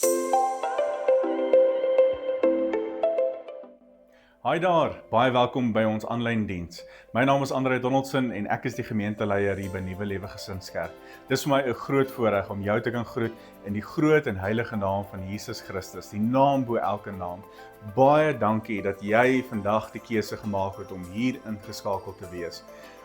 Hi daar, baie welkom by ons aanlyn diens. My naam is Andre Donaldson en ek is die gemeenteleier hier by Nuwe Lewe Gesinskerk. Dis vir my 'n groot voorreg om jou te kan groet in die groot en heilige naam van Jesus Christus, die naam bo elke naam. Baie dankie dat jy vandag die keuse gemaak het om hier ingeskakel te wees.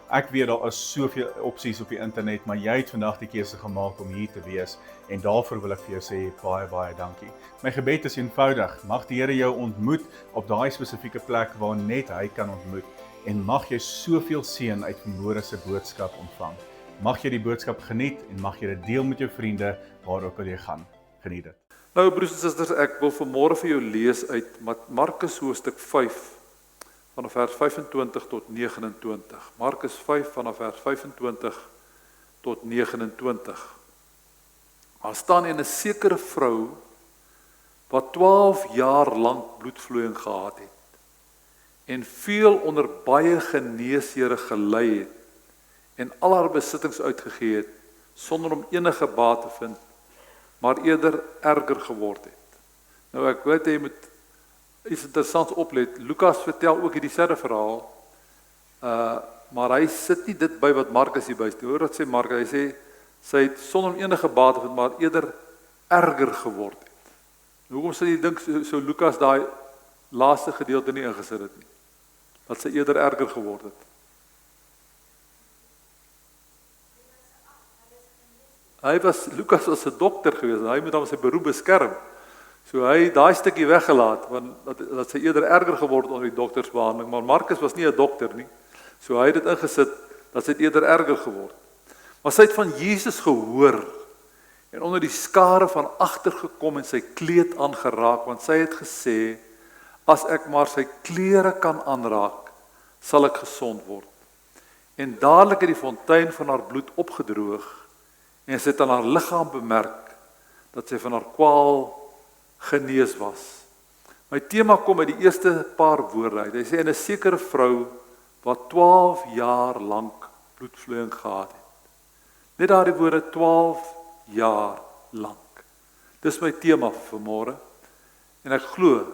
Ek weet daar is soveel opsies op die internet, maar jy het vandag die keuse gemaak om hier te wees en daarvoor wil ek vir jou sê baie dankie. My gebed is eenvoudig, mag die Here jou ontmoet op daai spesifieke plek waar net hy kan ontmoet en mag jy soveel seën uit vanmôre se boodskap ontvang. Mag jy die boodskap geniet en mag jy dit deel met jou vriende waar ook al jy gaan. Geniet dit. Nou broers en susters, ek wil vanmôre vir jou lees uit Markus hoofstuk 5 vanaf vers 25 tot 29. Markus 5 vanaf vers 25 tot 29. Daar staan 'n sekere vrou wat 12 jaar lank bloedvloeiing gehad het en veel onder baie geneeshere gelei het en al haar besittings uitgegee het sonder om enige baat te vind, maar eerder erger geword het. Nou ek weet jy moet iets interessants oplet. Lukas vertel ook hierdie selfde verhaal, maar hy sit nie dit by wat Markus hier bysteek. Hoor wat sê Markus, hy sê sy het sonder om enige baat te vind, maar eerder erger geword het. Hoekom sê jy dink so Lukas daai laaste gedeelte nie ingesit het nie? Dat sy eerder erger geword het. Lukas was 'n dokter gewees, en hy moet dan sy beroep beskerm. So hy daai stukkie weggelaat, want dat sy eerder erger geword het onder die doktersbehandeling, maar Markus was nie 'n dokter nie. So hy het dit ingesit, dat sy het eerder erger geword. Maar sy het van Jesus gehoor, en onder die skare van agter gekom en sy kleed aangeraak, want sy het gesê, as ek maar sy klere kan aanraak, sal ek gesond word. En dadelik het die fontein van haar bloed opgedroog, en sy het aan haar liggaam bemerk, dat sy van haar kwaal genees was. My tema kom uit die eerste paar woorde uit. Hy sê, en 'n sekere vrou, wat 12 jaar lank bloedvloeiing gehad het. Net daardie woorde, 12 jaar lank. Dis my tema vir vanmôre, en ek glo,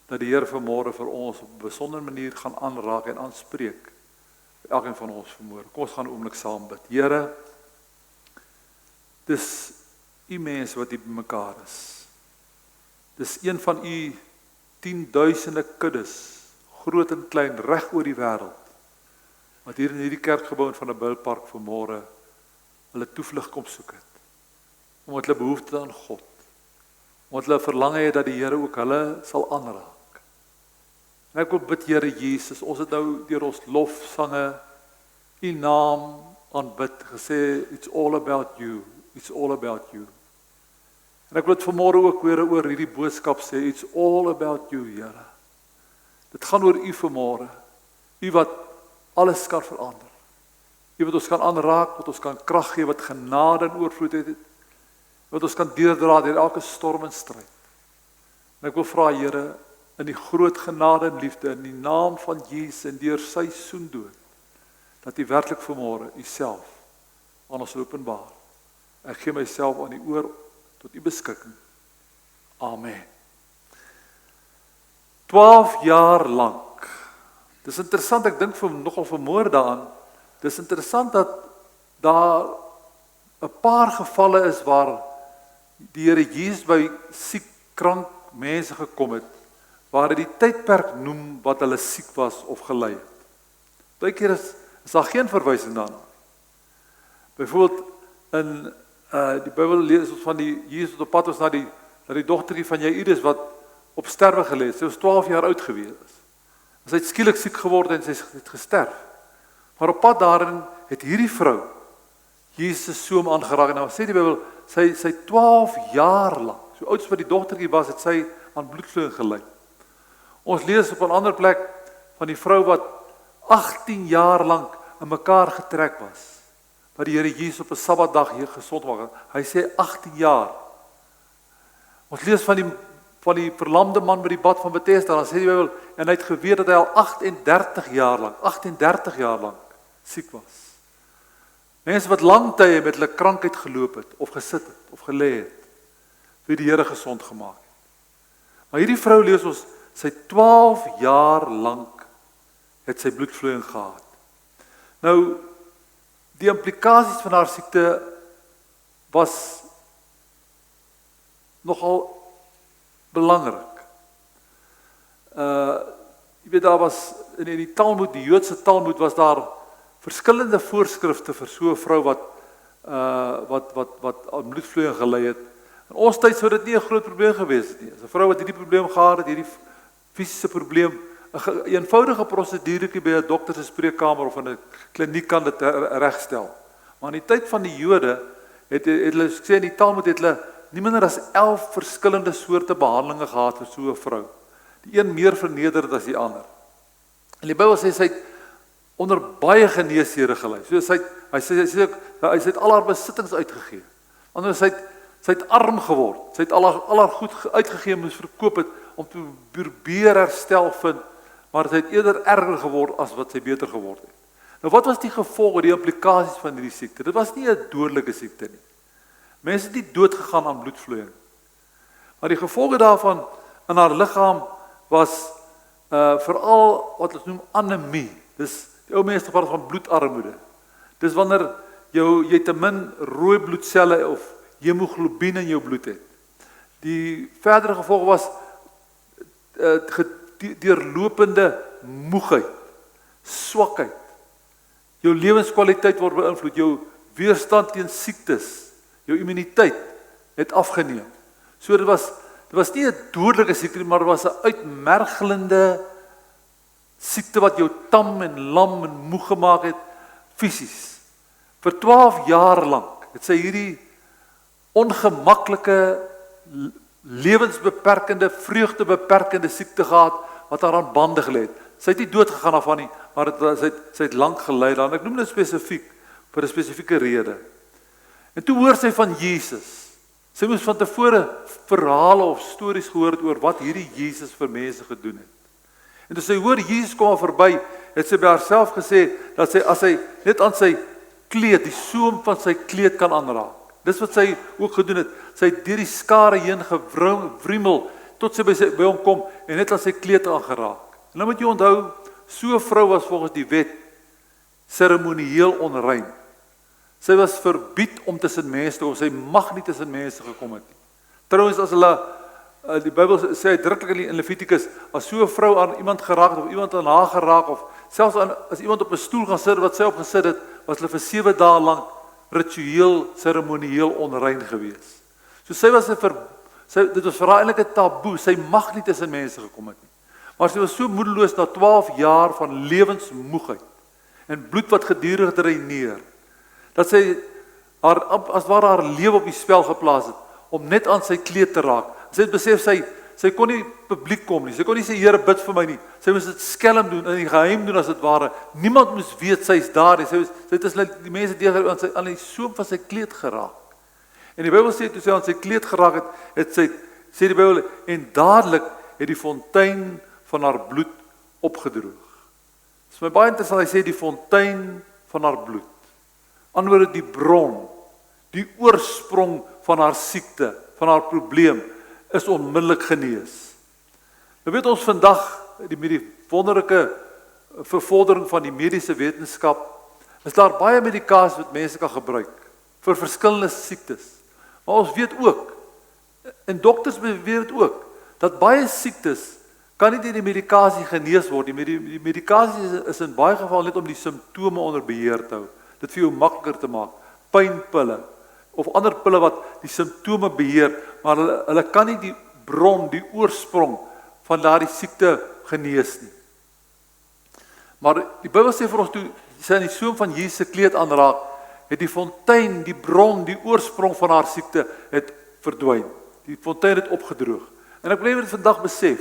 dat die Here vanmôre vir ons op 'n besondere manier gaan aanraak en aanspreek, elkeen van ons vanmôre. Kom ons gaan 'n oomblik saam bid. Here, dis u mense wat hier bymekaar is. Dis een van u 10.000 kuddes, groot en klein, reg oor die wêreld, wat hier in hierdie kerkgebou in van 'n Bilpark vanmôre hulle toevlug kom soek het, omdat hulle behoefte aan God, omdat hulle verlang het dat die Here ook hulle sal aanraak. En ek wil bid, Here Jesus, ons het nou deur ons lofsange u naam aanbid, gesê, it's all about you, it's all about you. En ek wil dit vanmôre ook weer oor hierdie boodskap sê, it's all about you, Here. Dit gaan oor u vanmôre, u wat alles kan verander. U wat ons kan aanraak, wat ons kan krag gee, wat genade en oorvloed het, wat ons kan deurdra deur elke storm en stryd. En ek wil vra, Here, in die groot genade en liefde, in die naam van Jesus en deur sy soendood, dat u werklik vanmôre u self aan ons openbaar. Ek gee myself aan die oor tot u beskikking. Amen. 12 jaar lank. Dis interessant, ek dink nogal vanmôre daaraan, dis interessant dat daar 'n paar gevalle is waar die Here Jesus by siek, krank mense gekom het, waar hy die tydperk noem wat hulle siek was of gelei het. Baie keer is daar geen verwysing daarna. Byvoorbeeld in die Bybel lees ons van die Jesus wat op pad was na die dogtertjie van Jairus wat op sterwe gelê het. Sy was 12 jaar oud gewees. Sy het skielik siek geword en sy het gesterf. Maar op pad daarin het hierdie vrou Jesus so aangeraak en nou sê die Bybel sy 12 jaar lank, so oud as wat die dogtertjie was, het sy aan bloedvloeiing gely. Ons lees op 'n ander plek van die vrou wat 18 jaar lank in mekaar getrek was, wat die Here Jesus op 'n Sabbatdag hier gesond maak. Hy sê 18 jaar. Ons lees van die verlamde man by die bad van Bethesda, dan sê die Bybel, en hy het geweet dat hy al 38 jaar lank siek was. Mense wat lang tye met hulle krankheid geloop het, of gesit het, of gelê het. wie die Here gesond gemaak het. Maar hierdie vrou lees ons, sy 12 jaar lank het sy bloedvloeiing gehad. Nou, die implikasies van haar siekte was nogal belangrik. Jy weet, daar was in die Talmud, die Joodse Talmud, was daar verskillende voorskrifte vir so 'n vrou wat aan bloedvloeiing gelei het. In ons tyd sou dit nie 'n groot probleem gewees het nie. As 'n vrou wat hierdie probleem gehad het, hierdie fisiese probleem, 'n eenvoudige proseduretjie by 'n dokter se spreekkamer of in 'n kliniek kan dit regstel. Maar in die tyd van die Jode het hulle sê in die Talmud het hulle nie minder as 11 verskillende soorte behandelinge gehad vir so 'n vrou. Die een meer vernederend as die ander. En die Bybel sê sy het onder baie geneeshede gelei. So hy het al haar besittings uitgegee. Anders sy het arm geword. Sy het al haar goed uitgegee en moes verkoop het om te probeer herstel vind, maar sy het eerder erger geword as wat sy beter geword het. Nou wat was die gevolge, die implikasies van hierdie siekte? Dit was nie 'n dodelike siekte nie. Mense het nie dood gegaan aan bloedvloeiing. Maar die gevolge daarvan in haar liggaam was veral wat ons noem anemie. Dis die ou mense praat van bloedarmoede. Dis wanneer jy te min rooi bloedselle of hemoglobine in jou bloed het. Die verdere gevolg was deurlopende moegheid, swakheid. Jou lewenskwaliteit word beïnvloed, jou weerstand teen siektes, jou immuniteit het afgeneem. So dit was nie 'n dodelike siekte, maar dit was 'n uitmergelende siekte wat jou tam en lam en moeg gemaak het, fisies. Vir 12 jaar lank het sy hierdie ongemaklike, lewensbeperkende, vreugdebeperkende siekte gehad, wat haar aan bande gelê het. Sy het nie dood gegaan daarvan nie, maar sy het lank gelei daaraan. Ek noem dit spesifiek, vir 'n spesifieke rede. En toe hoor sy van Jesus. Sy moes van tevore verhale of stories gehoor het oor wat hierdie Jesus vir mense gedoen het. En toe sy hoor Jesus kom al verby, het sy by haarself gesê, dat sy as sy net aan sy kleed, die soem van sy kleed kan aanraak. Dis wat sy ook gedoen het. Sy het deur die skare heen gewriemel, tot sy by hom kom, en net aan sy kleed aangeraak. En nou moet jy onthou, so 'n vrou was volgens die wet, seremonieel onrein. Sy was verbied om tussen mense te kom, sy mag nie tussen mense gekom het nie. Trouwens, as hulle, die Bybel sê uitdruklik in Levitikus, as so 'n vrou aan iemand geraak het, of iemand aan haar geraak, of selfs as iemand op 'n stoel gaan sit, wat sy op gesit het, was hulle vir 7 dae lank ritueel, seremonieel onrein gewees. So sy was dit was vir haar eintlik 'n taboe, sy mag nie tussen mense gekom het nie. Maar sy was so moedeloos na 12 jaar van lewensmoegheid, en bloed wat gedurig dreineer, dat sy as ware haar lewe op die spel geplaas het, om net aan sy kleed te raak. Sy het besef, sy kon nie publiek kom nie, sy kon nie sê, Here bid vir my nie, sy moes dit skelm doen, in die geheim doen as dit ware, niemand moes weet, sy is daar nie, sy het as die mense deur aan die soem van sy kleed geraak. En die Bybel sê, toe sy aan sy kleed geraak het sê die Bybel, en dadelik het die fontein van haar bloed opgedroog. Dit is my baie interessant, hy sê die fontein van haar bloed. Anderswoorde die bron, die oorsprong van haar siekte, van haar probleem, is onmiddellik genees. Nou weet ons vandag, met die wonderlike vervordering van die mediese wetenskap, is daar baie medikasie wat mense kan gebruik, vir verskillende siektes. Maar ons weet ook, en dokters beweer dit ook, dat baie siektes kan nie deur die medikasie genees word. Die medikasie is in baie geval net om die simptome onder beheer te hou, dit vir jou makliker te maak, pynpille, of ander pille wat die simptome beheer, maar hulle kan nie die bron, die oorsprong van daardie siekte genees nie. Maar die Bybel sê vir ons, toe sy aan die soem van Jesus se kleed aanraak, het die fontein, die bron, die oorsprong van haar siekte, het verdwyn. Die fontein het opgedroog. En ek wil net vandag besef,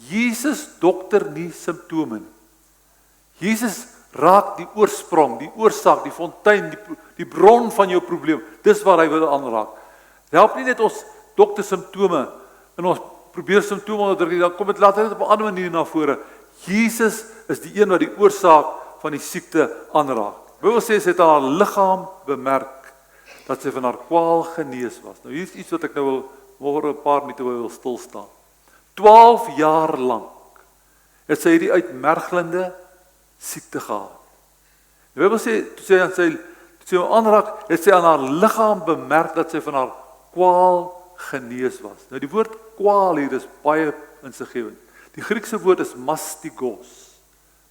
Jesus dokter nie simptome nie. Jesus raak die oorsprong, die oorsaak, die fontein, die bron van jou probleem. Dis waar hy wil aanraak. Help nie net ons dokter simptome, en ons probeer simptome onderdruk, dan kom dit later net op 'n ander manier na vore. Jesus is die een wat die oorsaak van die siekte aanraak. Die Bybel sê, sy het aan haar liggaam bemerk, dat sy van haar kwaal genees was. Nou hier is iets wat ek nou wil môre 'n paar minute wil stil staan. 12 jaar lank het sy hierdie uitmergelende siekte gehad. Die Bybel sê, toe sy hom aanraak, het sy aan haar liggaam bemerk dat sy van haar kwaal genees was. Nou die woord kwaal hier is baie insiggewend. Die Griekse woord is mastigos.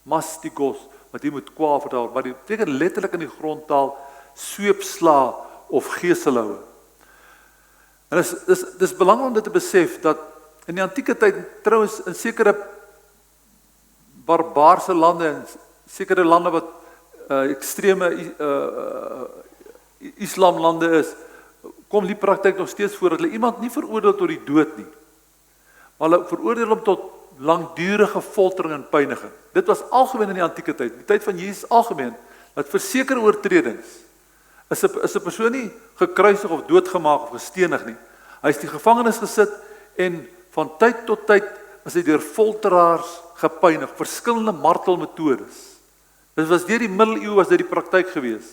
Mastigos, wat hier moet kwaal vertaal, maar die beteken letterlik in die grondtaal sweepsla of geeselhoue. En dis belangrik om dit te besef dat in die antieke tyd, trouens in sekere barbaarse lande en sekere lande wat ekstreme islamlande is, kom die praktyk nog steeds voor dat hulle iemand nie veroordeel tot die dood nie, maar hulle veroordeel hom tot langdurige foltering en pyniging. Dit was algemeen in die antieke tyd, die tyd van Jesus algemeen, dat vir sekere oortredings is 'n persoon nie gekruisig of doodgemaak of gestenig nie. Hy is in die gevangenis gesit en van tyd tot tyd is hy deur folteraars gepynig, verskillende martelmetodes. Dit was deur die middeleeue was dit die praktyk gewees.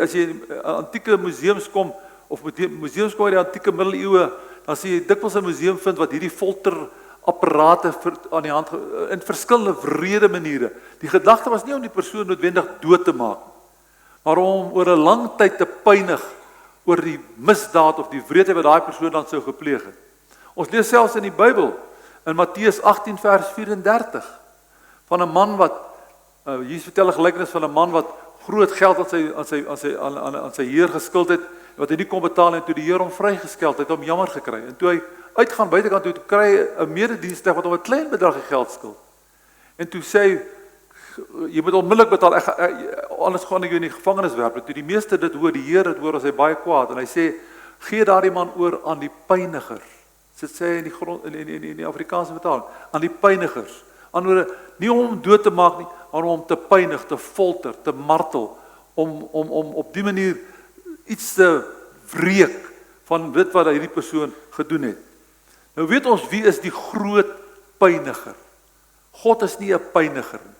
As jy in antieke museums kom, of museums kom uit die antieke middeleeue, dan sien jy dikwels 'n museum vind wat hierdie folterapparate aan die hand in verskillende wrede maniere. Die gedagte was nie om die persoon noodwendig dood te maak, maar om oor 'n lang tyd te pynig oor die misdaad of die wreedheid wat daai persoon dan sou gepleeg het. Ons lees selfs in die Bybel in Matteus 18 vers 34 van 'n man wat Jesus vertel 'n gelykenis van 'n man wat groot geld aan sy heer geskuld het, wat hy nie kon betaal en toe die heer hom vrygeskeld het, hom jammer gekry. En toe hy uitgaan buitekant toe kry hy 'n mededienstig wat hom 'n klein bedrag geld skuld. En toe sê hy, jy moet onmiddellik betaal, anders gaan ek jou in die gevangenis werp. En toe die meeste dit hoor, die heer dit hoor, as hy baie kwaad en hy sê, gee daardie man oor aan die pyniger. Dit sê hy in die grond in die Afrikaanse vertaling, aan die pynigers. Anderswoorde, nie om hom dood te maak nie, maar om hom te pynig, te folter, te martel, om op die manier iets te wreek van dit wat hierdie persoon gedoen het. Nou weet ons wie is die groot pyniger. God is nie 'n pyniger nie.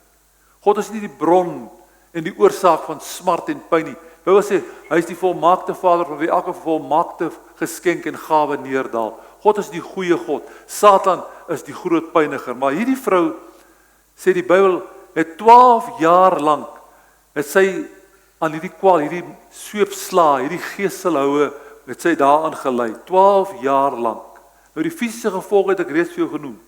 God is nie die bron en die oorsaak van smart en pyn nie. Bybel sê, hy is die volmaakte Vader van wie elke volmaakte geskenk en gawe neerdal. God is die goeie God. Satan is die groot pyniger. Maar hierdie vrou, sê die Bybel, het 12 jaar lank, het sy aan hierdie kwaal, hierdie sweepsla, hierdie geeselhoue, het sy daaraan gelei. 12 jaar lank. Nou die fisiese gevolge het ek reeds vir jou genoem.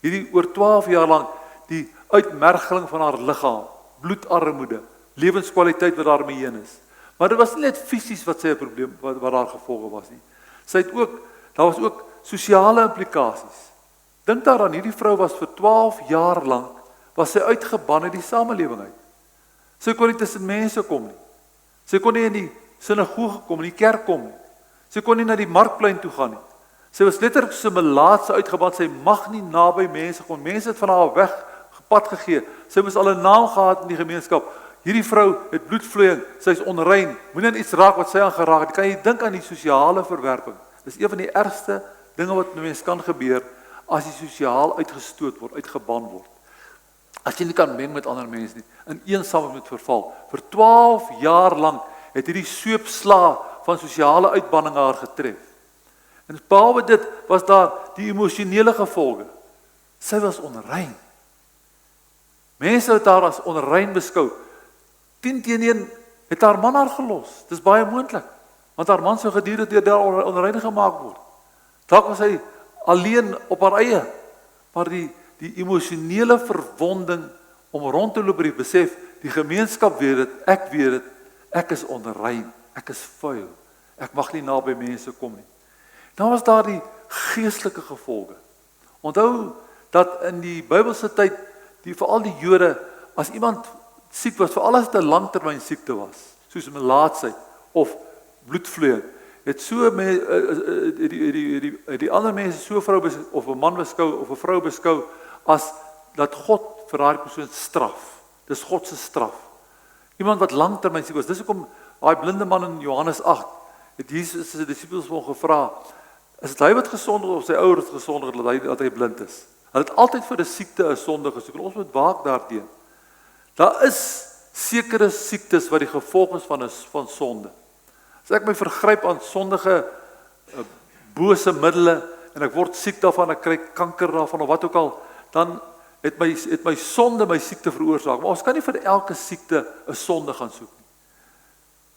Hierdie oor 12 jaar lank, die uitmergeling van haar liggaam, bloedarmoede, lewenskwaliteit wat daarmee heen is. Maar dit was nie net fisies wat sy 'n probleem, wat haar gevolge was nie. Sy het ook, daar was ook sosiale implikasies. Dink daaraan, hierdie vrou was vir 12 jaar lank, was sy uitgeban uit die samelewing uit. Sy kon nie tussen mense kom nie. Sy kon nie in die sinagoge kom, in die kerk kom nie. Sy kon nie na die markplein toe gaan nie. Sy was letterlik so 'n melaatse uitgeban, sy mag nie naby mense kom. Mense het van haar weg gepad gegee. Sy moes al 'n naam gehad in die gemeenskap. Hierdie vrou het bloedvloeiing, sy is onrein. Moenie aan iets raak wat sy aan geraak het. Kan jy dink aan die sosiale verwerping? Dis een van die ergste dinge wat met mense kan gebeur as jy sosiaal uitgestoot word, uitgeban word. As jy nie kan meng met ander mense nie, in eensaamheid moet verval. Vir 12 jaar lank het hierdie sweepsla van sosiale uitbanning haar getref. En behalwe dit was daar die emosionele gevolge. Sy was onrein. Mense het haar as onrein beskou. 10 teen 1 het haar man haar gelos. Dis baie moontlik, want haar man sou gedurende deur daar onrein gemaak word. Dalk was hy alleen op haar eie, maar die emosionele verwonding om rond te loop by die besef, die gemeenskap weet dit, ek is onrein, ek is vuil, ek mag nie naby mense kom nie. Dan was daar die geestelike gevolge. Onthou dat in die Bybelse tyd, veral die Jode, as iemand siek was, veral as dit 'n langtermyn siekte was, soos melaatsheid of bloedvloeiing, het so die ander mense so 'n vrou of 'n man beskou of 'n vrou beskou as dat God vir daardie persoon straf. Dis God se straf. Iemand wat langtermyn siek was. Dis hoekom daai blinde man in Johannes 8 het Jesus se disippels hom gevra, is dit hy wat gesondig of sy ouers gesondig dat hy blind is? Hulle het altyd vir 'n siekte 'n sonde gesoek en ons moet waak daarteen. Daar is sekere siektes wat die gevolg is van sonde. As ek my vergryp aan sondige bose middele en ek word siek daarvan, ek kry kanker daarvan of wat ook al, dan het my sonde my siekte veroorsaak. Maar ons kan nie vir elke siekte 'n sonde gaan soek nie.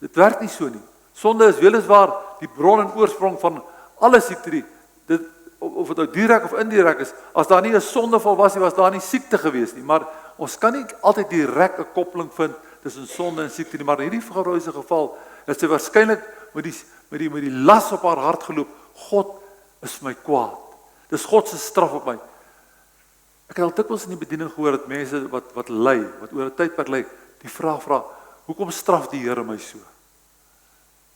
Dit werk nie so nie. Sonde is weliswaar die bron en oorsprong van alle siekte. Of dit nou direk of indirek is, as daar nie 'n sondeval was nie, was daar nie siekte gewees nie. Maar ons kan nie altyd direk 'n koppeling vind tussen sonde en siekte nie. Maar in hierdie vrou se geval het sy waarskynlik met die las op haar hart geloop. God is my kwaad. Dis God se straf op my. Ek het al dikwels in die bediening gehoor dat mense wat ly, wat oor 'n tydperk ly, die vraag vra, hoekom straf die Here my so?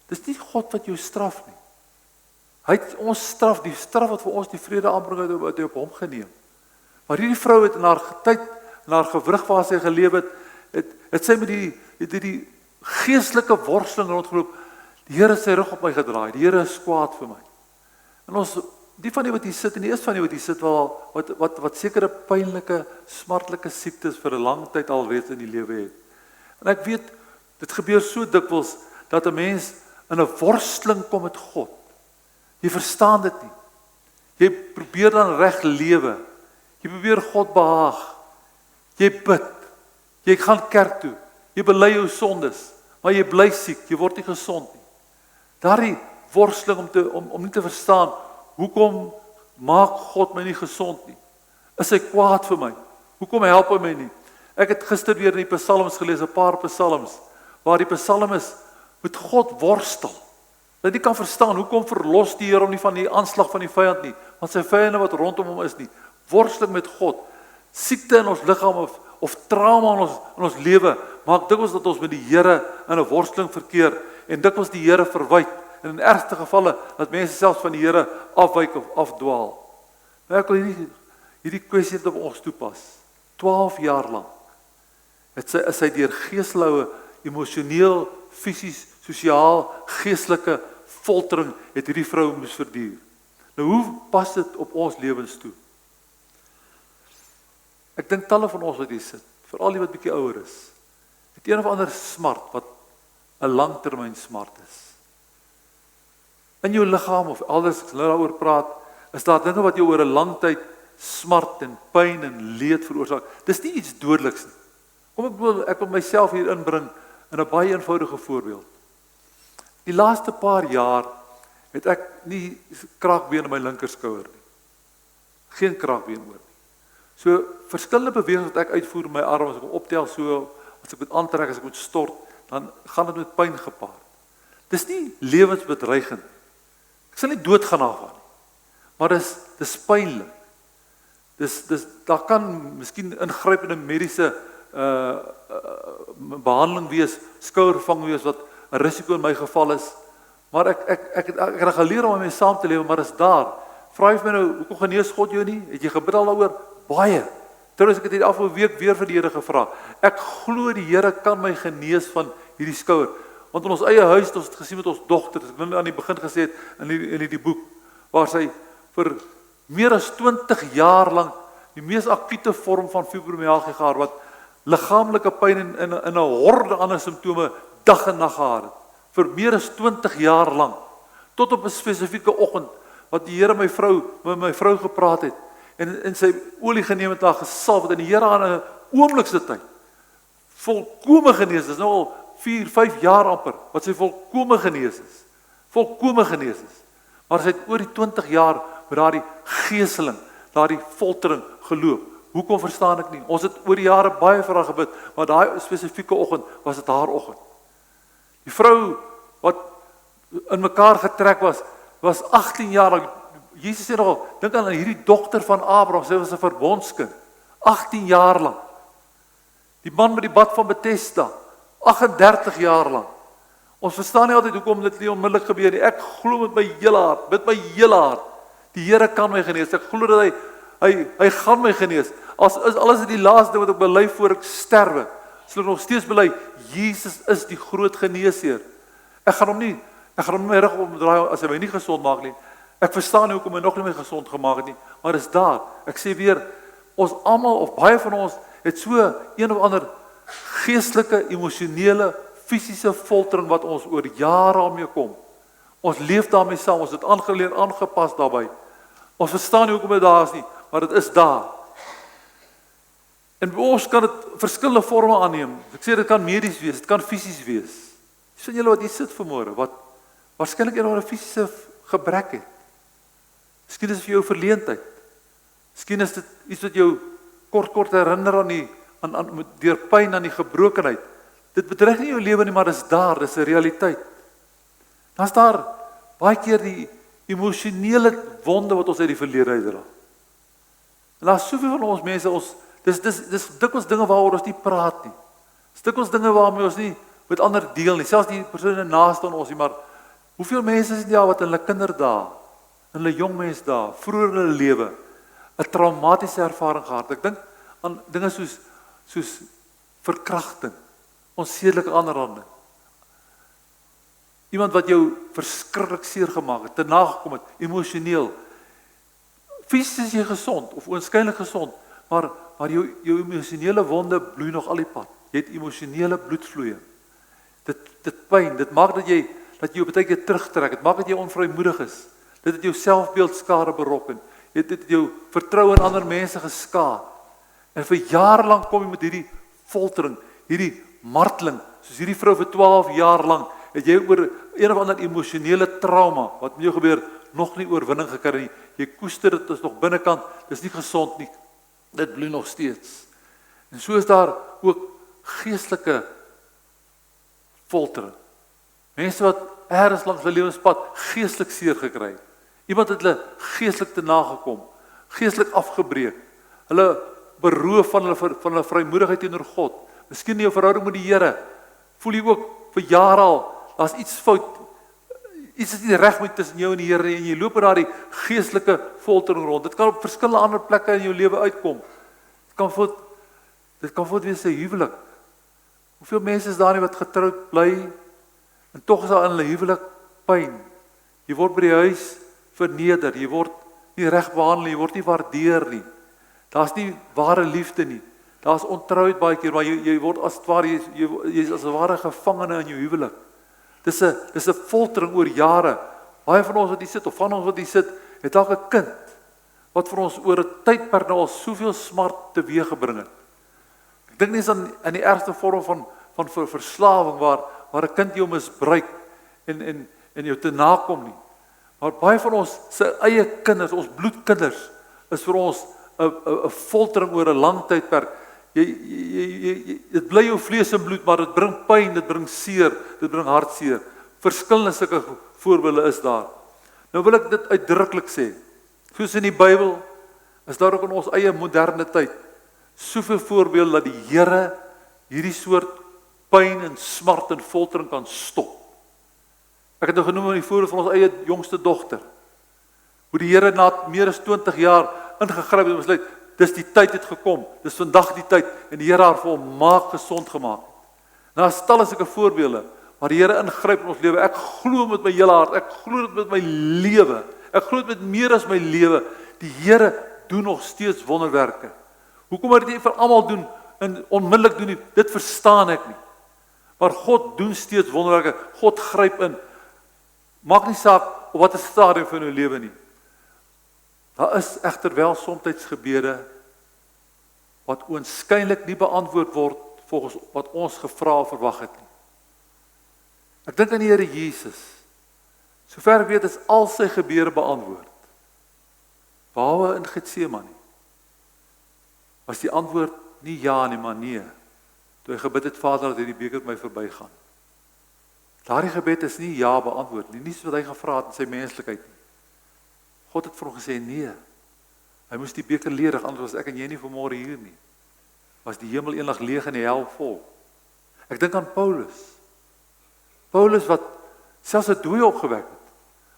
Dis nie God wat jou straf nie. Hy het ons straf, die straf wat vir ons die vrede aanbring, het hy op hom geneem. Maar hierdie vrou het in haar tyd, in haar gewrig waar sy geleef het sy met die geestelike worsteling rondgeloop. Die Here het sy rug op my gedraai. Die Here is kwaad vir my. En ons, die van die wat hier sit en die is van die wat hier sit wat sekere pynlike, smartelike siektes vir 'n lang tyd alreeds in die lewe het. En ek weet, dit gebeur so dikwels dat 'n mens in 'n worsteling kom met God. Jy verstaan dit nie. Jy probeer dan reg lewe. Jy probeer God behaag. Jy bid. Jy gaan kerk toe. Jy bely jou sondes, maar jy bly siek. Jy word nie gesond nie. Daardie worsteling om nie te verstaan, hoekom maak God my nie gesond nie? Is hy kwaad vir my? Hoekom help hy my nie? Ek het gister weer in die psalms gelees, 'n paar psalms, waar die psalmis met God worstel. Dat hy kan verstaan, hoekom verlos die Here hom nie van die aanslag van die vyand nie, want sy vyande wat rondom hom is nie. Worsteling met God, siekte in ons liggaam of trauma in ons lewe, maak dikwels dat ons met die Here in 'n worsteling verkeer, en dikwels die Here verwyd, en in ergste gevalle, dat mense selfs van die Here afwyk of afdwaal. Nou ek wil hierdie kwessie op ons toepas. 12 jaar lank is hy deur geestelike, emosioneel, fisies, sosiaal, geestelike foltering het hierdie vrou moes verduur. Nou hoe pas dit op ons lewens toe? Ek dink talle van ons wat hier sit, veral die wat bietjie ouer is, het een of ander smart wat 'n langtermyn smart is. In jou liggaam of elders, as hulle daaroor praat, is daar dinge wat jou oor 'n lang tyd smart en pyn en leed veroorsaak. Dis nie iets dodeliks nie. Ek wil myself hier inbring in 'n baie eenvoudige voorbeeld. Die laaste paar jaar het ek nie kraakbeen in my linkerskouer nie. Geen kraakbeen oor nie. So verskillende bewegings wat ek uitvoer in my arm, as ek optel so, as ek moet aantrek, as ek moet stort, dan gaan dit met pyn gepaard. Dis nie lewensbedreigend. Ek sal nie doodgaan daarvan nie. Maar dis pynlik. Daar kan miskien ingrypende mediese behandeling wees, skouervervanging wees wat 'n risiko in my geval is. Maar ek het geleer om mee saam te lewe, maar is daar. Vra jy vir my nou, hoekom genees God jou nie? Het jy gebid al daaroor? Baie. Terwyl ek het hierdie afgelope week weer vir die Here gevra. Ek glo die Here kan my genees van hierdie skouer. Want in ons eie huis het ons het gesien met ons dogter, ek nou aan die begin gesê het in hierdie boek, waar sy vir meer as 20 jaar lank die mees akute vorm van fibromialgie gehad, wat liggaamlike pyn en 'n horde ander simptome dag en nag gehad het. Vir meer as 20 jaar lank. Tot op 'n spesifieke oggend, wat die Here met my vrou gepraat het, en sy olie geneem het, haar gesalf het, en die Here aan 'n oomblikse tyd volkome genees. Dis nou al 4-5 jaar amper, wat sy volkome genees is. Volkome genees is. Maar sy het oor die 20 jaar met daardie geeseling, daardie foltering geloop. Hoekom verstaan ek nie? Ons het oor die jare baie vir haar gebid, maar daai spesifieke oggend was dit haar oggend. Die vrou wat in mekaar getrek was 18 jaar lang. Jesus sê nogal, dink aan hierdie dogter van Abraham, sy was 'n verbondskind. 18 jaar lank. Die man met die bad van Bethesda, 38 jaar lank. Ons verstaan nie altyd hoekom dit nie onmiddellik gebeur nie. Ek glo met my hele hart, met my hele hart, die Here kan my genees. Ek glo dat hy gaan my genees. Alles is die laaste wat ek bely voor ek sterwe. Sal ek nog steeds bely, Jesus is die groot geneesheer. Ek gaan hom nie my rug omdraai as hy my nie gesond maak nie. Ek verstaan nie hoekom hy nog nie my gesond gemaak het nie, maar is daar. Ek sê weer, ons almal of baie van ons het so een of ander geestelike, emosionele, fisiese foltering wat ons oor jare aan mee kom. Ons leef daarmee saam, ons het aangeleer, aangepas daarbij. Ons verstaan nie hoekom dit daar is nie, maar dit is daar. En by ons kan dit verskillende vorme aanneem. Ek sê dit kan medies wees, dit kan fisies wees. Sien julle wat hier sit vanmôre, wat waarskynlik een fisiese gebrek het. Miskien is dit vir jou verleentheid. Miskien is dit iets wat jou kort herinner aan deur pyn aan die gebrokenheid. Dit bedreig nie jou lewe nie, maar dis daar, dis 'n realiteit. Dan is daar baie keer die emosionele wonde wat ons uit die verlede uitdra. En daar is soveel van ons mense, dis dikwels dinge waaroor ons nie praat nie. Dis dikwels dinge waarmee ons nie met ander deel nie, selfs die persone naaste aan ons nie, maar hoeveel mense is dit wat in hulle kinderdae, in hulle jongmensdae, vroeër in hulle lewe, 'n traumatiese ervaring gehad. Ek dink aan dinge soos verkrachting, onsedelike aanranding. Iemand wat jou verskriklik seer gemaak het, te nagekom het, emosioneel. Fisies is jy gesond, of oënskynlik gesond, maar jou emosionele wonde bloei nog al die pad. Jy het emosionele bloedvloeie. Dit pyn, dit maak dat jy op 'n tydjie terugtrek, dit maak dat jy onvrymoedig is. Dit het jou selfbeeld skade berokken. Dit het jou vertroue in ander mense geskaad. En vir jare lank kom jy met hierdie foltering, hierdie marteling, soos hierdie vrou vir 12 jaar lank, het jy oor een of ander emosionele trauma, wat met jou gebeur, nog nie oorwinning gekry nie. Jy koester dit, is nog binnekant, dis nie gesond nie. Dit bloei nog steeds. En so is daar ook geestelike foltering. Mense wat ergens langs hulle lewenspad geestelik seer gekry het. Iemand het hulle geestelik te nagekom, geestelik afgebreek. Hulle beroof van hulle vrymoedigheid teenoor God. Miskien in jou verhouding met die Here, voel jy ook vir jare al, daar's iets fout, iets is nie reg met tussen jou en die Here, en jy loop met daardie geestelike foltering rond. Dit kan op verskillende ander plekke in jou lewe uitkom. Dit kan voort wees 'n huwelik. Hoeveel mense is daar nie wat getroud bly, en tog is daar in hulle huwelik pyn. Jy word by die huis verneder, jy word nie reg behandel, jy word nie waardeer nie. Daar's nie ware liefde nie. Daar's ontrouheid baie keer, maar jy word as het ware, jy's as 'n ware gevangene in jou huwelik. Dis 'n foltering oor jare. Baie van ons wat hier sit, of van ons wat hier sit, het dalk 'n kind, wat vir ons oor 'n tydperk nou al soveel smart teweeggebring het. Ek dink nie eens aan die ergste vorm van verslawing, waar 'n kind jou misbruik, en jou te nakom nie. Maar baie van ons se eie kinders, ons bloedkinders, is vir ons 'n foltering oor 'n lang tydperk. Dit bly jou vlees en bloed, maar dit bring pyn, dit bring seer, dit bring hartseer. Verskillende sulke voorbeelde is daar. Nou wil ek dit uitdruklik sê. Soos in die Bybel, is daar ook in ons eie moderne tyd soveel voorbeelde dat die Here hierdie soort pyn en smart en foltering kan stop. Ek het nou genoem in die voorbeeld van ons eie jongste dogter, hoe die Here na meer as 20 jaar ingegryp het en besluit, dis die tyd het gekom, dis vandag die tyd, en die Here haar volmaak gesond gemaak. Nou is talle sulke voorbeelde, waar die Here ingryp in ons lewe. Ek glo met my hele hart, ek glo dit met my lewe, ek glo dit met meer as my lewe. Die Here doen nog steeds wonderwerke. Hoekom hy dit nie vir almal doen en onmiddellik doen nie, dit verstaan ek nie. Maar God doen steeds wonderwerke, God gryp in. Maak nie saak op watter stadium van jou lewe nie. Daar is egter wel soms gebede wat oënskynlik nie beantwoord word volgens wat ons gevra of verwag het nie. Ek dink aan die Here Jesus. Sover ek weet is al sy gebede beantwoord. Behalwe in Getsemane. Was die antwoord nie ja nie, maar nee. Toe hy gebid het, Vader, dat hierdie beker my verbygaan. Daardie gebed is nie ja beantwoord nie, nie soos wat hy gevra het in sy menslikheid nie. God het vir hom gesê nee. Hy moes die beker ledig, anders was ek en jy nie vanmôre hier nie. Was die hemel eendag leeg en die hel vol. Ek dink aan Paulus. Paulus wat selfs 'n dooie opgewek het.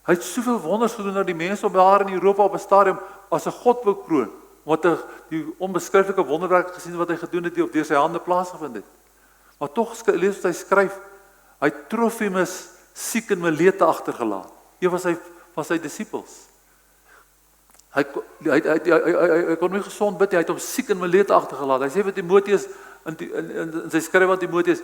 Hy het soveel wonders gedoen dat die mense om daar in Europa op 'n stadium as 'n god wou kroon, omdat hy die onbeskryflike wonderwerke gesien wat hy gedoen het of deur sy hande plaasgevind het. Maar tog lees hy skryf, hy het Trofimus siek in Milete agtergelaat. Een van sy disippels. Hy kon nie gesond bid nie, hy het hom siek in Milete agtergelaat. Hy sê vir Timoteus in sy skryf aan Timoteus,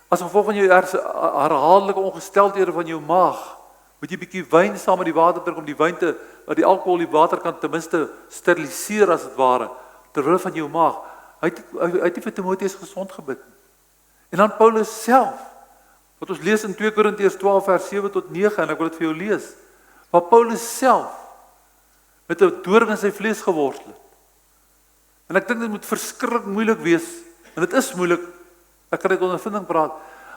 as gevolg van jou herhaaldelike ongesteldhede van jou maag, Moet jy bietjie wyn saam met die water drink om die wyn te, dat die alkohol die water kan ten minste steriliseer as dit ware, terwyl van jou maag. Hy het nie vir Timoteus gesond gebid nie. En dan Paulus self, wat ons lees in 2 Korintiërs 12 vers 7 tot 9, en ek wil dit vir jou lees, waar Paulus self met 'n doring in sy vlees geworstel het. En ek dink dit moet verskriklik moeilik wees, en dit is moeilik, ek kan dit onder ondervinding praat,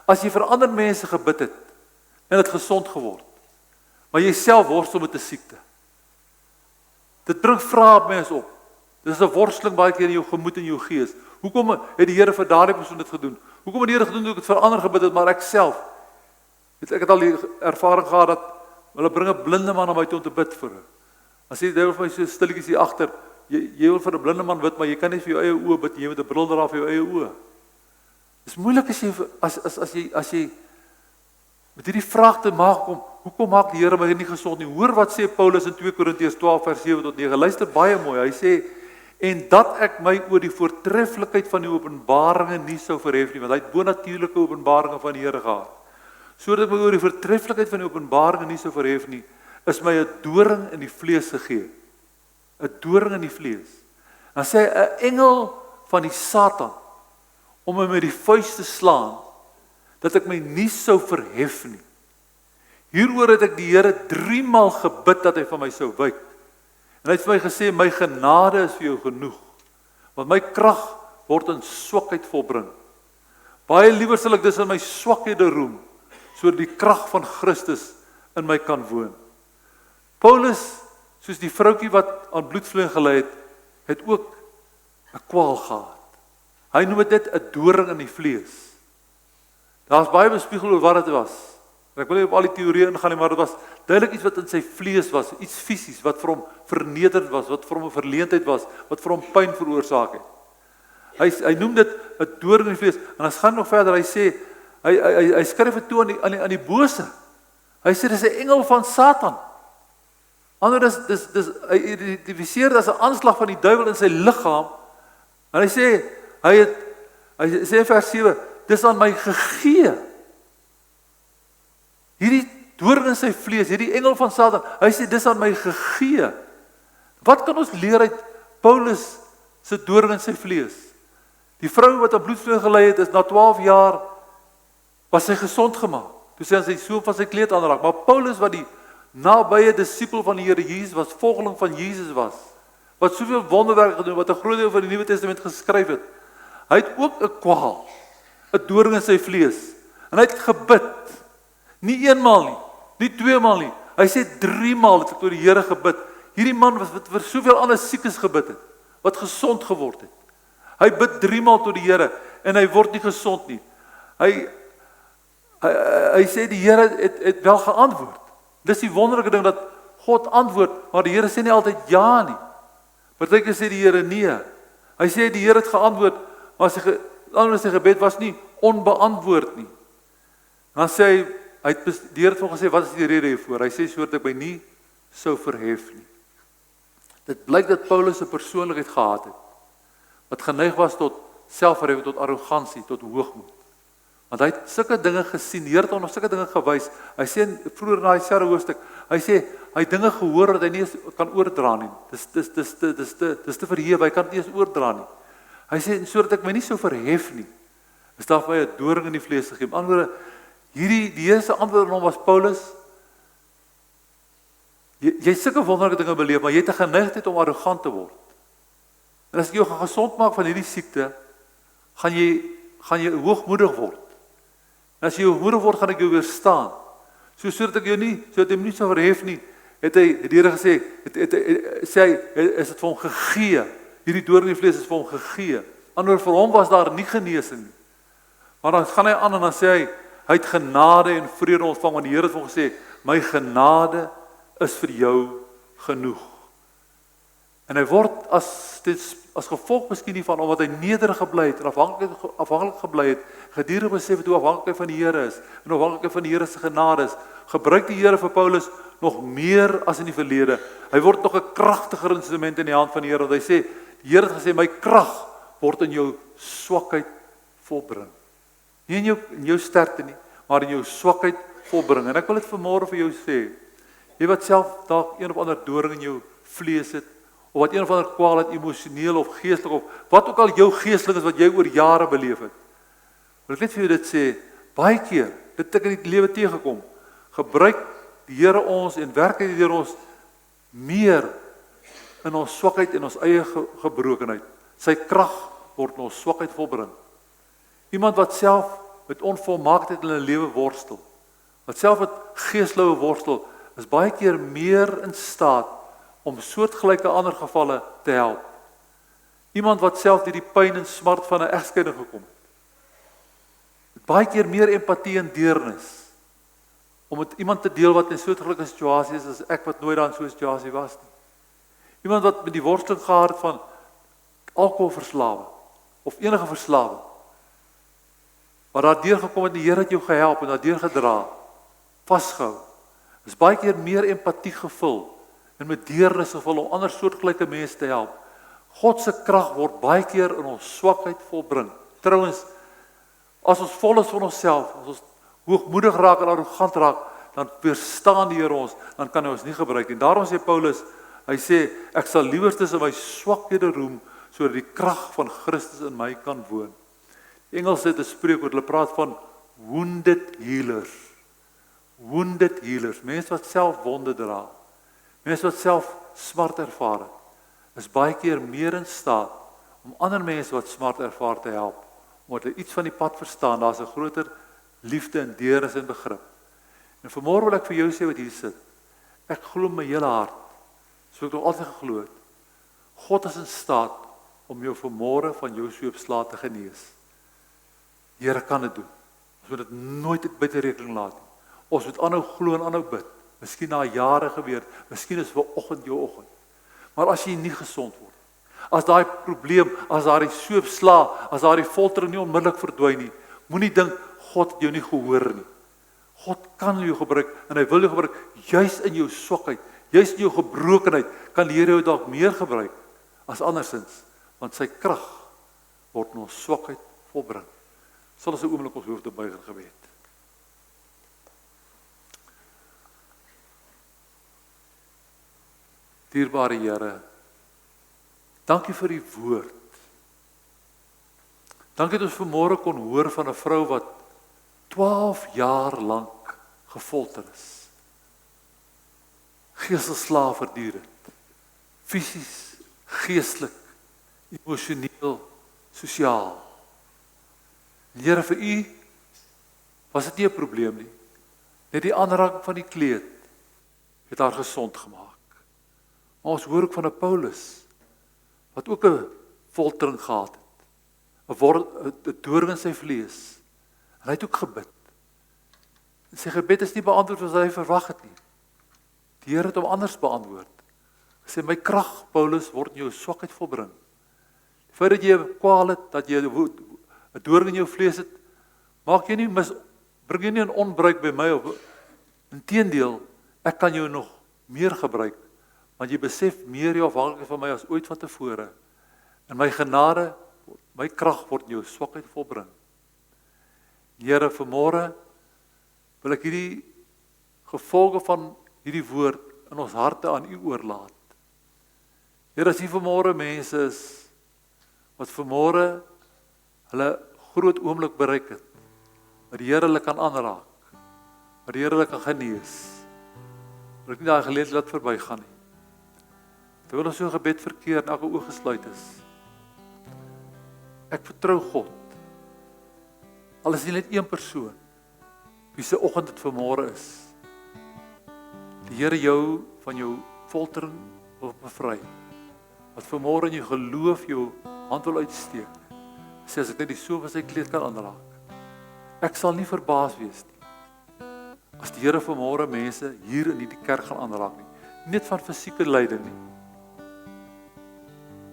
as jy vir ander mense gebid het, en het gesond geword, maar jy self worstel met 'n siekte. Dit bring vrae op mense op. Dit is 'n worsteling baie keer in jou gemoed en jou gees. Hoekom het die Here vir daardie persoon dit gedoen? Hoekom het die Here gedoen dat ek dit vir ander gebid het, maar ek self? Ek het al die ervaring gehad dat hulle bring 'n blinde man na my toe om te bid vir hom. As jy duiwel vir my so stilletjies hier agter, jy wil vir 'n blinde man bid, maar jy kan nie vir jou eie oë bid, jy moet 'n bril dra vir jou eie oë. Dis moeilik as jy met hierdie vraag te maak kom, hoekom maak die Here my nie gesond nie? Hoor wat sê Paulus in 2 Korintiërs 12 vers 7 tot 9. Luister baie mooi. Hy sê, en dat ek my oor die voortreffelikheid van die openbaringe nie sou verhef nie, want hy het bonatuurlike openbaringe van die Here gehad. Sodat ek my oor die voortreffelikheid van die openbaringe nie sou verhef nie, is my 'n doring in die vlees gegee. 'n Doring in die vlees. Dan sê hy, 'n engel van die Satan om my met die vuis te slaan, dat ek my nie sou verhef nie. Hieroor het ek die Here 3 maal gebid dat hy van my sou wyk. En hy het vir my gesê, my genade is vir jou genoeg, want my krag word in swakheid volbring. Baie liewer sal ek dus in my swakhede roem, sodat die krag van Christus in my kan woon. Paulus, soos die vroutjie wat aan bloedvloeiing gely het ook 'n kwaal gehad. Hy noem dit 'n doring in die vlees. Daar's baie bespiegel oor wat dit was. Ek wil nie op al die teorieë ingaan nie, maar dit was duidelik iets wat in sy vlees was, iets fisies, wat vir hom vernederend was, wat vir hom 'n verleentheid was, wat vir hom pyn veroorsaak het. Hy noem dit 'n doring in die vlees, en as gaan nog verder, hy sê, hy skryf dit toe aan die bose. Hy sê, dis 'n engel van Satan. Anders hy identifiseer dit as 'n aanslag van die duiwel in sy liggaam, en hy sê in vers 7, dis aan my gegee. Hierdie doring in sy vlees, hierdie engel van Satan, hy sê, dis aan my gegee. Wat kan ons leer uit Paulus se doring in sy vlees? Die vrou wat aan bloedvloeiing gely het, is na 12 jaar, was sy gesond gemaak. Toe sy aan sy soem van sy kleed aanraak. Maar Paulus, wat die nabye disipel van die Here Jesus was, volgeling van Jesus was, wat soveel wonderwerke gedoen, wat 'n groot deel van die Nuwe Testament geskryf het, hy het ook 'n kwaal, 'n doring in sy vlees, en hy het gebid, nie eenmaal nie, nie 2 maal nie, hy sê 3 maal het ek tot die Here gebid. Hierdie man wat vir soveel ander siekes gebid het, wat gesond geword het, hy bid 3 maal tot die Here, en hy word nie gesond nie. Hy sê die Here het wel geantwoord. Dis die wonderlike ding, dat God antwoord, maar die Here sê nie altyd ja nie. Partykeer sê die Here nee. Hy sê die Here het geantwoord, maar sy gebed was nie onbeantwoord nie. Dan sê die Here het hom gesê, wat is die rede hiervoor? Hy sê, sodat ek my nie sou verhef nie. Dit blyk dat Paulus 'n persoonlikheid gehad het, wat geneig was tot selfverheffing, tot arrogansie, tot hoogmoed. Want hy het sulke dinge gesien, die Here het hom sulke dinge gewys. Hy sê vroeër in daai selfde hoofstuk, hy sê hy het dinge gehoor wat hy nie kan oordra nie. Dis te verheef, hy kan dit nie eens oordra nie. Hy sê sodat ek my nie sou verhef nie, is daar vir my 'n doring in die vlees gegee. Met ander woorde, die Here se antwoord aan hom was, Paulus, jy het sulke wonderlike dinge beleef, maar jy het 'n geneigtheid om arrogant te word. En as ek jou gaan gesond maak van hierdie siekte, gaan jy hoogmoedig word. En as jy hoogmoedig word, gaan ek jou weerstaan. Sodat ek jou nie sou verhef nie, het die Here gesê, is dit vir hom gegee. Hierdie doring in die vlees is vir hom gegee. Anders vir hom was daar nie genesing nie. Maar dan gaan hy aan en dan sê hy het genade en vrede ontvang, want die Here het hom gesê, my genade is vir jou genoeg. En hy word as gevolg miskien nie van, omdat hy nederig gebly het en afhanklik gebly het, gedurende besef het hoe afhanklik van die Here is, en afhanklik van die Here se genade is, gebruik die Here vir Paulus nog meer as in die verlede. Hy word nog 'n kragtiger instrument in die hand van die Here, want hy sê, die Here het gesê, my krag word in jou swakheid volbring. Nie in jou sterkte nie, maar in jou swakheid volbring. En ek wil dit vanmôre vir jou sê. Jy wat self dalk een of ander doring in jou vlees het, of wat een of ander kwaal het, emosioneel of geestelik, of wat ook al jou geestelik is wat jy oor jare beleef het. Wil ek net vir jou dit sê, baie keer, dit het ek in die lewe teëgekom, gebruik die Here ons en werk hy deur ons meer in ons swakheid en ons eie gebrokenheid. Sy krag word in ons swakheid volbring. Iemand wat self met onvolmaaktheid in 'n lewe worstel, wat self met geestelike worstel, is baie keer meer in staat om soortgelyke ander gevalle te help. Iemand wat self deur die pyn en smart van 'n egskeiding gekom het, baie keer meer empatie en deernis om met iemand te deel wat in so 'n soortgelyke situasie is as ek wat nooit daar in so 'n situasie was nie. Iemand wat met die worsteling gehad het van alkoholverslawing of enige verslawing, maar daardeur gekom het, die Here het jou gehelp en daardeur gedra, vasgehou, is baie keer meer empatie gevul en met deernis gevul om ander soortgelyke mense te help. God se krag word baie keer in ons swakheid volbring. Trouwens, as ons vol is van onsself, as ons hoogmoedig raak en arrogant raak, dan weerstaan die Here ons, dan kan hy ons nie gebruik nie. Daarom sê Paulus, hy sê, ek sal liewerste in my swakhede roem, sodat die krag van Christus in my kan woon. Die Engels het 'n spreekwoord, hulle praat van wounded healers. Wounded healers, mense wat self wonde dra, mense wat self smart ervaar het, is baie keer meer in staat om ander mense wat smart ervaar te help, omdat hulle iets van die pad verstaan, daar is 'n groter liefde en deernis en begrip. En vanmôre wil ek vir jou sê wat hier sit, ek glo met my hele hart, so ek nog altyd geglo het, God is in staat om jou vanmôre van jou sweepslae te genees. Die Here kan dit doen. Ons moet dit nooit uit buite rekening laat nie. Ons moet aanhou glo en aanhou bid. Miskien na jare gebeur, miskien is vanoggend jou oggend. Maar as jy nie gesond word, as daai probleem, as daai sweepslae, as daai foltering nie onmiddellik verdwyn nie, moenie dink God het jou nie gehoor nie. God kan jou gebruik en hy wil jou gebruik juis in jou swakheid, juis in jou gebrokenheid kan die Here jou dalk meer gebruik as andersins, want sy krag word in ons swakheid volbring. Sal ons 'n oomblik ons hoofde buig in gebed. Dierbare Here, dankie vir die woord. Dankie dat ons vanmôre kon hoor van 'n vrou wat 12 jaar lank gefolter is. Geestesslaaf verdurend. Fisies, geestelik, emosioneel, sosiaal. Here, vir u was dit nie 'n probleem nie. Net die aanraking van die kleed het haar gesond gemaak. Maar ons hoor ook van 'n Paulus wat ook 'n foltering gehad het. 'n doring in sy vlees. En hy het ook gebid. En sy gebed is nie beantwoord soos hy verwag het nie. Die Here het hom anders beantwoord. Hy sê, my krag, Paulus, word in jou swakheid volbring. Die feit dat jy 'n kwaal het, dat jy 'n doring in jou vlees het, maak jy nie bring jy nie in onbruik by my of inteendeel, ek kan jou nog meer gebruik, want jy besef meer jou afhanklikheid van my as ooit van tevore. En my genade, my krag word in jou swakheid volbring. Here, vanmôre wil ek hierdie gevolge van hierdie woord in ons harte aan u oorlaat. Here, as hier vanmôre mense is wat vanmôre hulle groot oomblik bereik het, wat die Here hulle kan aanraak, wat die Here hulle kan genees, wil ek nie daai geleentheid laat verbygaan nie. Terwyl ons so 'n gebed verkeer en elke oog gesluit is, ek vertrou God. Al is nie net een persoon wie se oggend dit vanmôre is. Die Here jou van jou foltering wil bevry. Wat vanmôre in jou geloof jou hand wil uitsteek. Sê as ek net die soem van sy kleed kan aanraak. Ek sal nie verbaas wees nie. As die Here vanmôre mense hier in hierdie kerk gaan aanraak nie. Net van fisieke lyding nie.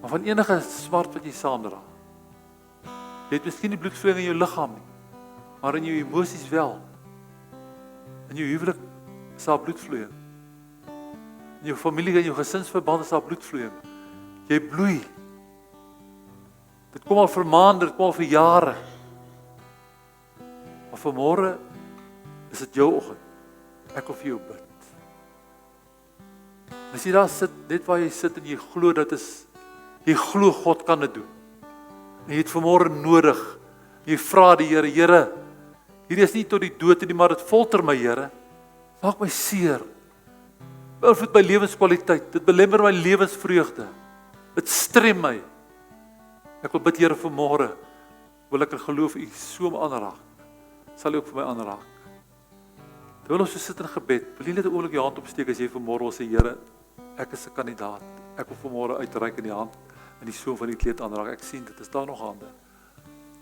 Maar van enige smart wat jy saamdra. Jy het miskien nie bloedvloeiing in jou liggaam nie, maar in jou emosies wel. In jou huwelik is daar bloedvloeiing. In jou familie en jou gesinsverband is daar bloedvloeiing. Jy bloei. Dit kom al vir maande, dit kom al vir jare. Maar vanmôre is dit jou oggend. Ek wil vir jou bid. As jy daar sit, net waar jy sit en jy glo jy glo God kan dit doen. En jy het vanmôre nodig. Jy vra die Here, Here, hierdie is nie tot die dood nie, maar dit folter my, Here. Maak my seer. Beïnvloed my lewenskwaliteit. Dit belemmer my lewensvreugde. Dit strem my. Ek wil bid, Here, vanmôre wil ek in geloof U so aanraak. Sal U ook vir my aanraak. Terwyl ons so sit in gebed, wil jy net 'n oomblik jou hand opsteek as jy vanmôre wil sê, Here, ek is 'n kandidaat. Ek wil vanmôre uitreik in die hand en die soem van die kleed aanraak. Ek sien dit is daar nog hande.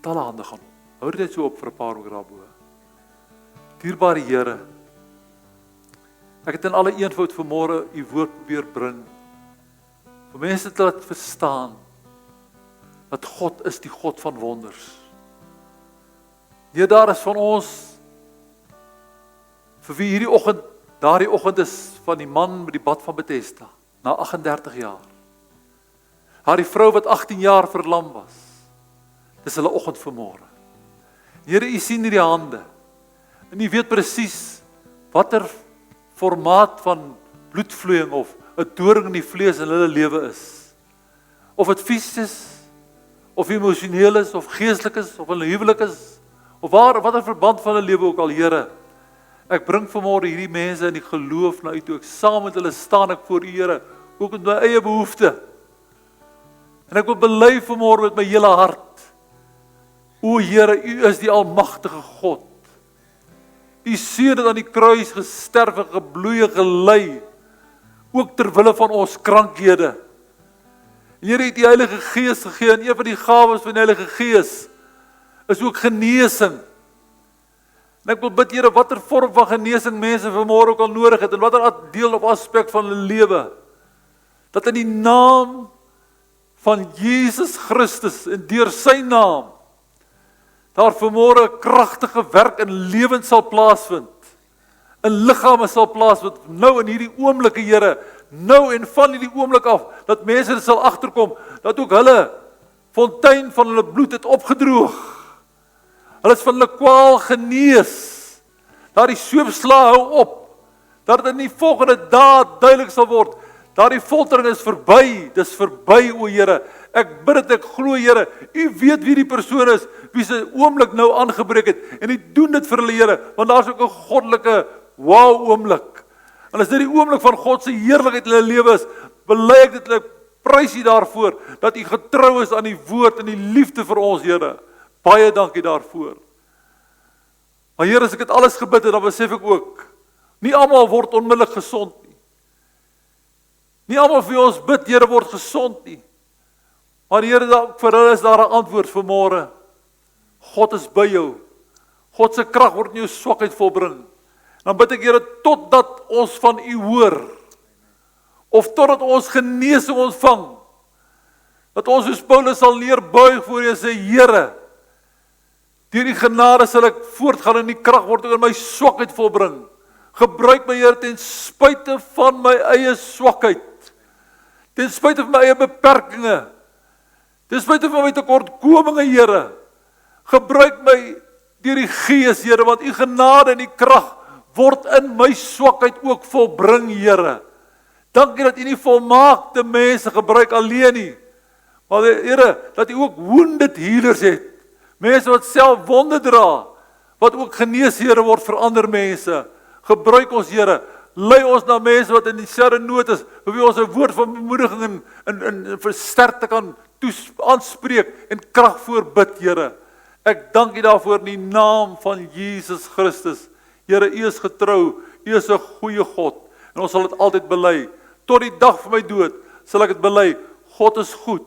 Talle hande gaan. Hou dit net so op vir 'n paar oomblik daarbo. Dierbare Here, ek het in alle eenvoud vanmôre U woord probeer bring. Vir mense te laat verstaan dat God is die God van wonders. Hier daar is van ons vir wie hierdie oggend, daardie oggend is van die man met die bad van Bethesda, na 38 jaar. Haar die vrou wat 18 jaar verlam was. Dis hulle oggend vanmôre. Here, U sien hierdie hande. En U weet presies watter formaat van bloedvloeiing of 'n doring in die vlees in hulle lewe is. Of dit fisies is, of emosioneel is, of geestelik is, of 'n huwelik is, of watter verband van hulle lewe ook al, Here. Ek bring vanmôre hierdie mense in die geloof na U toe. Ek saam met hulle staan ek voor U, Here, ook met my eie behoefte. En ek wil bely vanmôre met my hele hart. O Here, U is die almagtige God. U seun het aan die kruis gesterf en gebloei en gelei, ook ter wille van ons krankhede. En Here het die Heilige Gees gegee, en een van die gawes van die Heilige Gees is ook genesing. En ek wil bid, Here, watter vorm van genesing mense vanmôre ook al nodig het, en watter deel of aspek van hulle lewe, dat in die naam van Jesus Christus en deur sy naam, daar vanmôre 'n kragtige werk in lewens sal plaasvind, in liggame sal plaasvind, nou in hierdie oomblikke, Here, nou en van hierdie oomblik af, dat mense dit sal agterkom, dat ook hulle fontein van hulle bloed het opgedroog. Hulle is van hulle kwaal genees. Daardie soopsla hou op. Dat dit in die volgende dae duidelik sal word. Daardie foltering is verby. Dis verby, o Here. Ek bid dit, ek glo, Here. U weet wie die persoon is, wie se oomblik nou aangebreek het. En U doen dit vir hulle, Here, want daar's ook 'n goddelike wow oomblik. En as dit die oomblik van God se heerlikheid in hulle lewe is, bely ek dit, ek prys U daarvoor, dat U getrou is aan die woord en die liefde vir ons, Here. Baie dankie daarvoor. Maar Here, as ek dit alles gebid het, dan besef ek ook, nie almal word onmiddellik gesond nie. Nie almal vir ons bid, Here, word gesond nie. Maar Here, vir hulle is daar 'n antwoord vanmôre. God is by jou. God se krag word in jou swakheid volbring. Dan bid ek, Here, totdat ons van U hoor, of totdat ons genesing ontvang, dat ons soos Paulus sal neerbuig voor U en sê, Here, deur die genade sal ek voortgaan en die krag word ook in my swakheid volbring. Gebruik my, Here, ten spyte van my eie swakheid, ten spyte van my eie beperkings, ten spyte van my tekortkominge, Here. Gebruik my deur die Gees, Here, want U genade en die krag word in my swakheid ook volbring, Here. Dankie dat U nie volmaakte mense gebruik alleen nie, maar Here, dat U ook wounded healers het. Mense wat self wonde dra, wat ook genees, Here, word vir ander mense. Gebruik ons, Here, lei ons na mense wat in dieselfde nood is, vir wie ons 'n woord van bemoediging en versterkte kan aanspreek en krag voorbid, Here. Ek dank U daarvoor in die naam van Jesus Christus. Here, U is getrou, U is 'n goeie God, en ons sal dit altyd bely. Tot die dag van my dood sal ek dit bely. God is goed.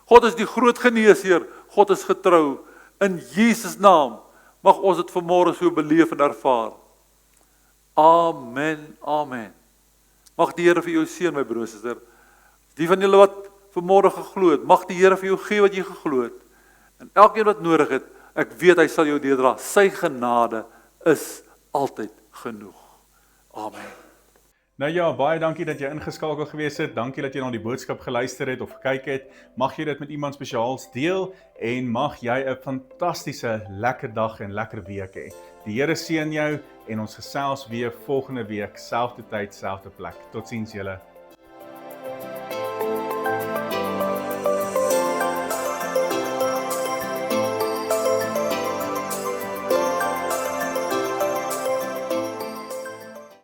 God is die groot geneesheer. God is getrou. In Jesus naam mag ons dit vanmôre so beleef en ervaar. Amen, amen. Mag die Here vir jou seën, my broer en suster. Die van julle wat vanmôre geglo het, mag die Here vir jou gee wat jy geglo het. En elkeen wat nodig het, ek weet hy sal jou deurdra. Sy genade is altyd genoeg. Amen. Nou ja, baie dankie dat jy ingeskakel gewees het. Dankie dat jy na die boodskap geluister het of gekyk het. Mag jy dit met iemand spesiaals deel en mag jy 'n fantastiese lekker dag en lekker week hê. Die Here seën jou en ons gesels weer volgende week, selfde tyd, selfde plek. Totsiens julle.